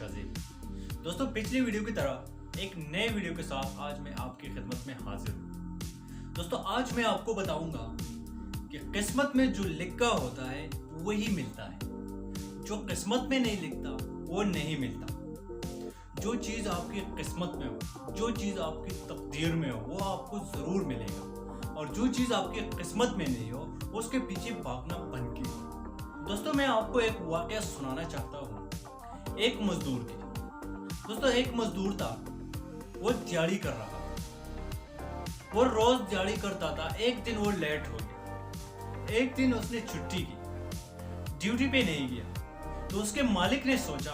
अजीब। दोस्तों, पिछली वीडियो की तरह एक नए वीडियो के साथ आज मैं आपकी खिदमत में हाजिर हूँ। दोस्तों, आज मैं आपको बताऊंगा कि किस्मत में जो लिखा होता है वही मिलता है, जो किस्मत में नहीं लिखता वो नहीं मिलता। जो चीज़ आपकी किस्मत में हो, जो चीज़ आपकी तकदीर में हो, वो आपको ज़रूर मिलेगा, और जो चीज़ आपकी किस्मत में नहीं हो उसके पीछे भागना बंद कीजिए। दोस्तों, मैं आपको एक वाकया सुनाना चाहता हूँ एक मजदूर की। दोस्तों, एक मजदूर था, वो दिहाड़ी कर रहा था। वो रोज दिहाड़ी करता था। एक दिन वो लेट हो गया। एक दिन उसने छुट्टी की, ड्यूटी पे नहीं गया। तो उसके मालिक ने सोचा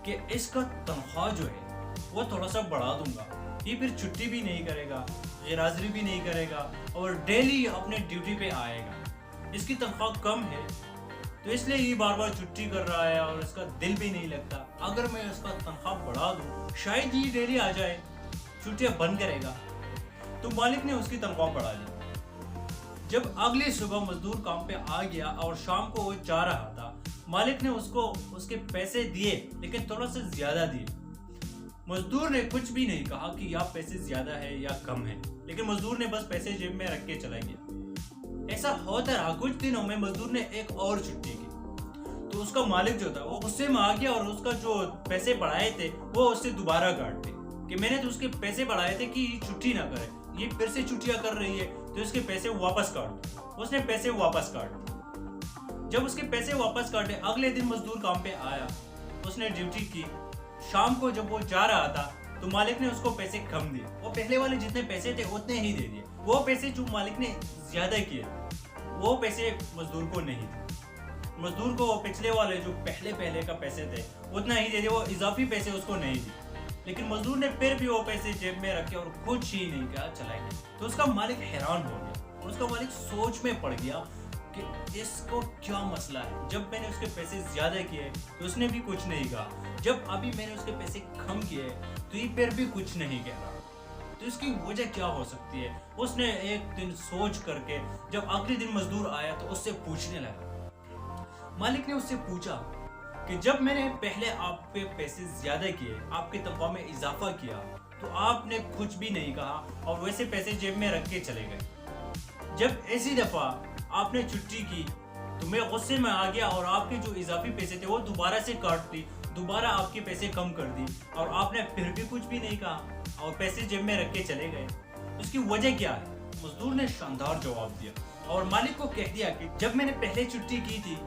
कि इसका तनख्वाह जो है वो थोड़ा सा बढ़ा दूंगा। ये फिर छुट्टी भी नहीं करेगा, गैरहाजिरी भी नहीं करेगा और डेली अपने ड्यूटी पे आएगा। इसकी तनख्वाह कम है तो इसलिए ये बार बार छुट्टी कर रहा है और इसका दिल भी नहीं लगता। अगर मैं इसका तनख्वाह बढ़ा दूं, शायद ये डेली आ जाए, छुट्टियां बंद करेगा। तो मालिक ने उसकी तनख्वाह बढ़ा दी। जब अगली सुबह मजदूर काम पे आ गया और शाम को वो जा रहा था, मालिक ने उसको उसके पैसे दिए, लेकिन थोड़ा सा ज्यादा दिए। मजदूर ने कुछ भी नहीं कहा कि या पैसे ज्यादा है या कम है, लेकिन मजदूर ने बस पैसे जेब में रख के चला गया। ऐसा होता रहा। कुछ दिनों में मजदूर ने एक और छुट्टी की, तो उसका मालिक जो था वो गुस्से में आ गया और उसका जो पैसे बढ़ाए थे वो उससे दोबारा काट दिए कि मैंने तो उसके पैसे बढ़ाए थे कि ये छुट्टी ना करे, ये फिर से छुट्टियां कर रही है, तो इसके पैसे वापस काट दो। उसने पैसे वापस काट दिए। जब उसके पैसे वापस काटे, अगले दिन मजदूर काम पे आया, उसने ड्यूटी की। शाम को जब वो जा रहा था तो मालिक ने उसको पैसे कम दिए। वो पहले वाले जितने पैसे थे उतने ही दे दिए। वो पैसे जो मालिक ने ज्यादा किए वो पैसे मजदूर को नहीं थे। मजदूर को वो पिछले वाले जो पहले का पैसे थे उतना ही दे दिए, वो इजाफी पैसे उसको नहीं दिए। लेकिन मजदूर ने फिर भी वो पैसे जेब में रखे और कुछ ही नहीं किया, चला गया। तो उसका मालिक हैरान हो गया। उसका मालिक सोच में पड़ गया कि इसको क्या मसला है। जब मैंने उसके पैसे ज्यादा किए तो उसने भी कुछ नहीं कहा, जब अभी मैंने उसके पैसे कम किए तो ये फिर भी कुछ नहीं कह रहा। तो इसकी वजह क्या हो सकती है? उसने एक दिन सोच करके जब अगले दिन मजदूर आया तो उससे पूछने लगा। मालिक ने उससे पूछा कि जब मैंने पहले आप पे पैसे ज्यादा किए, आपकी तनख्वाह में इजाफा किया, तो आपने कुछ भी नहीं कहा और वैसे पैसे जेब में रख के चले गए। जब ऐसी दफा आपने छुट्टी की तो मैं गुस्से में आ गया और आपके जो इजाफी पैसे थे वो दोबारा से काट दी, दोबारा आपके पैसे कम कर दी और आपने फिर भी कुछ भी नहीं कहा और पैसे जेब में रख के चले गए। उसकी वजह क्या है? मजदूर ने शानदार जवाब दिया और मालिक को कह दिया कि जब मैंने पहले छुट्टी की थी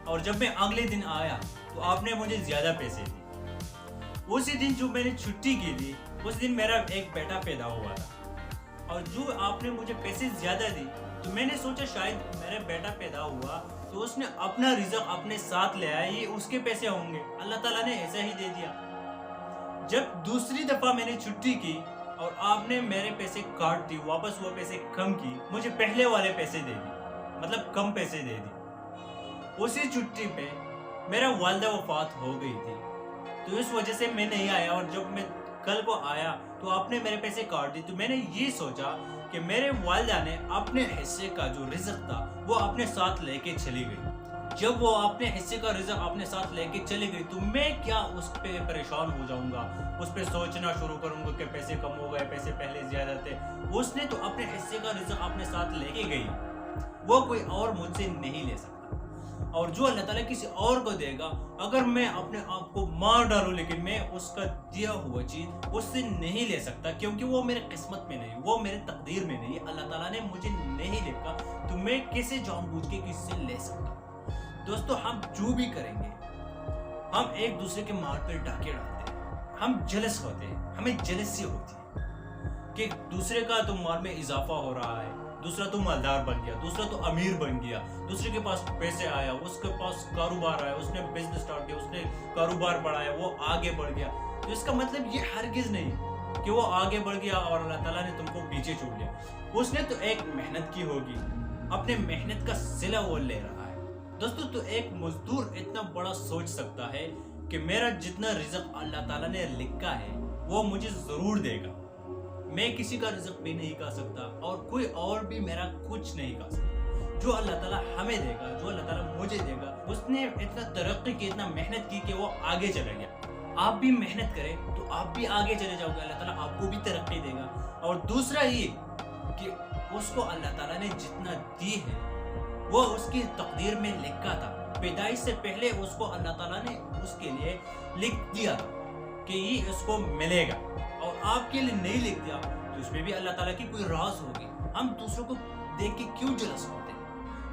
और जब मैं अगले दिन आया तो आपने मुझे ज्यादा पैसे दिए। उसी दिन जो मैंने छुट्टी की थी उस दिन मेरा एक बेटा पैदा हुआ था और जो आपने मुझे पैसे ज्यादा दी तो मैंने सोचा शायद मेरा बेटा पैदा हुआ तो उसने अपना रिज़्क अपने साथ ले आया, ये उसके पैसे होंगे, अल्लाह ताला ने ऐसा ही दे दिया। जब दूसरी दफा मैंने छुट्टी की और आपने मेरे पैसे काट दी, वापस वो पैसे कम की, मुझे पहले वाले पैसे दे दी, मतलब कम पैसे दे दी। उसी छुट्टी पे मेरा वालिदा वफात हो गई थी, तो इस वजह से मैं नहीं आया और जब मैं कल को आया तो आपने मेरे पैसे काट दी। तो मैंने ये सोचा कि मेरे वालिदा ने अपने हिस्से का जो रिज़्क था वो अपने साथ लेके चली गई। जब वो अपने हिस्से का रिज़्क अपने साथ लेके चली गई तो मैं क्या उस पे परेशान हो जाऊंगा, उस पे सोचना शुरू करूंगा कि पैसे कम हो गए, पैसे पहले ज्यादा थे। उसने तो अपने हिस्से का रिज़्क अपने साथ लेके गई, वो कोई और मुझसे नहीं ले सकता। और जो अल्लाह ताला किसी और को देगा, अगर मैं अपने आप को मार डालूं लेकिन मैं उसका दिया हुआ चीज उससे नहीं ले सकता, क्योंकि वो मेरे किस्मत में नहीं, वो मेरे तकदीर में नहीं, अल्लाह ताला ने मुझे नहीं लिखा, तो मैं कैसे जानबूझ के किसी से ले सकता। दोस्तों, हम जो भी करेंगे, हम एक दूसरे के मार पर डाके डालते हैं, हम जलस होते हैं, हमें जलसी होती है कि दूसरे का तो माल में इजाफा हो रहा है, दूसरा तो मालदार बन गया, दूसरा तो अमीर बन गया, दूसरे के पास पैसे आया, उसके पास कारोबार आया, उसने बिजनेस स्टार्ट किया, उसने कारोबार बढ़ाया, वो आगे बढ़ गया। तो इसका मतलब ये हरगिज नहीं कि वो आगे बढ़ गया और अल्लाह ताला ने तुमको पीछे छोड़ दिया। उसने तो एक मेहनत की होगी, अपने मेहनत का सिला वो ले रहा है। दोस्तों, तो एक मजदूर इतना बड़ा सोच सकता है कि मेरा जितना रिज़्क अल्लाह ताला ने लिखा है वो मुझे जरूर देगा। मैं किसी का रिज़्क भी नहीं खा सकता और कोई और भी मेरा कुछ नहीं खा सकता। जो अल्लाह ताला हमें देगा, जो अल्लाह ताला मुझे देगा, उसने इतना तरक्की की, इतना मेहनत की कि वो आगे चला गया। आप भी मेहनत करें तो आप भी आगे चले जाओगे, अल्लाह ताला आपको भी तरक्की देगा। और दूसरा ये कि उसको अल्लाह ताला ने जितना दी है वो उसकी तकदीर में लिखा था, पैदाइश से पहले उसको अल्लाह ताला ने उसके लिए लिख दिया कि ये इसको मिलेगा, और आपके लिए नहीं लिख दिया तो उसमें भी अल्लाह ताला की कोई राज होगी। हम दूसरों को देख के क्यों जलस होते हैं,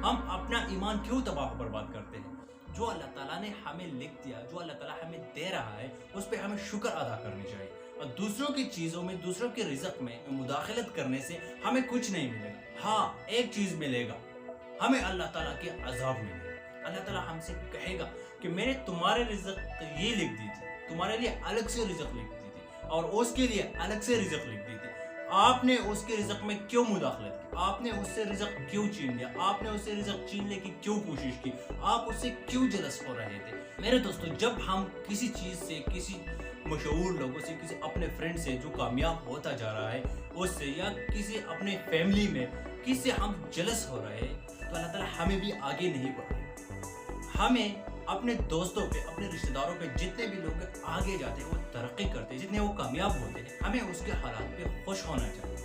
हम अपना ईमान क्यों तबाह बर्बाद करते हैं? जो अल्लाह ताला ने हमें लिख दिया, जो अल्लाह ताला हमें दे रहा है, उस पर हमें शुक्र अदा करनी चाहिए। और दूसरों की चीज़ों में, दूसरों के रिज़्क में मुदाखलत करने से हमें कुछ नहीं मिलेगा। हाँ, एक चीज़ मिलेगा, हमें अल्लाह ताला के अज़ाब मिलेगा। अल्लाह ताला हमसे कहेगा कि मैंने तुम्हारे रिज़्क ये लिख दी थी, तुम्हारे लिए अलग से रिज़्क लिख दी थी और उसके लिए अलग से रिज़्क लिख दी थी। आपने उसके रिज़्क में क्यों मुदाखलत की? आपने उससे रिज़्क क्यों छीन लिया? आपने उससे रिज़्क छीनने की क्यों कोशिश की? आप उससे क्यों जलस हो रहे थे? मेरे दोस्तों, जब हम किसी चीज़ से, किसी मशहूर लोगों से, किसी अपने फ्रेंड से जो कामयाब होता जा रहा है उससे, या किसी अपने फैमिली में किसी से हम जलस हो रहे हैं, तो अल्लाह ताला हमें भी आगे नहीं बढ़ाए। हमें अपने दोस्तों पे, अपने रिश्तेदारों पे, जितने भी लोग आगे जाते हैं, वो तरक्की करते हैं, जितने वो कामयाब होते हैं, हमें उसके हालात पे खुश होना चाहिए,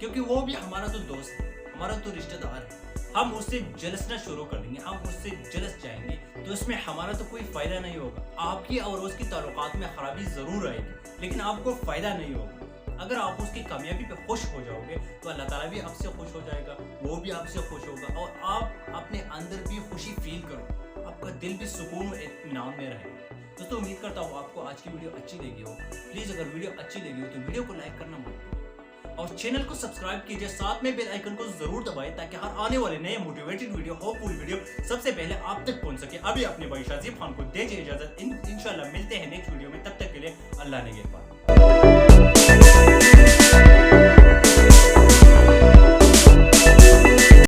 क्योंकि वो भी हमारा तो दोस्त है, हमारा तो रिश्तेदार है। हम उससे जलसना शुरू कर देंगे, हम उससे जलस जाएंगे तो इसमें हमारा तो कोई फायदा नहीं होगा। आपकी और उसकी ताल्लुकात में खराबी जरूर आएगी, लेकिन आपको फायदा नहीं होगा। अगर आप उसकी कामयाबी पे खुश हो जाओगे तो अल्लाह ताला भी आपसे खुश हो जाएगा, वो भी आपसे खुश होगा, और आप अपने अंदर भी खुशी फील करो, आपका दिल भी सुकून और इत्मीनान में रहेगा। दोस्तों, उम्मीद करता हूँ आपको आज की वीडियो अच्छी लगी हो। प्लीज़ अगर वीडियो अच्छी लगी हो तो वीडियो को लाइक करना मत भूलिए और चैनल को सब्सक्राइब कीजिए, साथ में बेल आइकन को जरूर दबाएं ताकि हर आने वाले नए मोटिवेटेड वीडियो, होपफुल वीडियो सबसे पहले आप तक पहुंच सके। अभी अपने भाई शाजीब खान को दीजिए इजाजत, इंशाल्लाह मिलते हैं नेक्स्ट वीडियो में, तब तक के लिए अल्लाह ने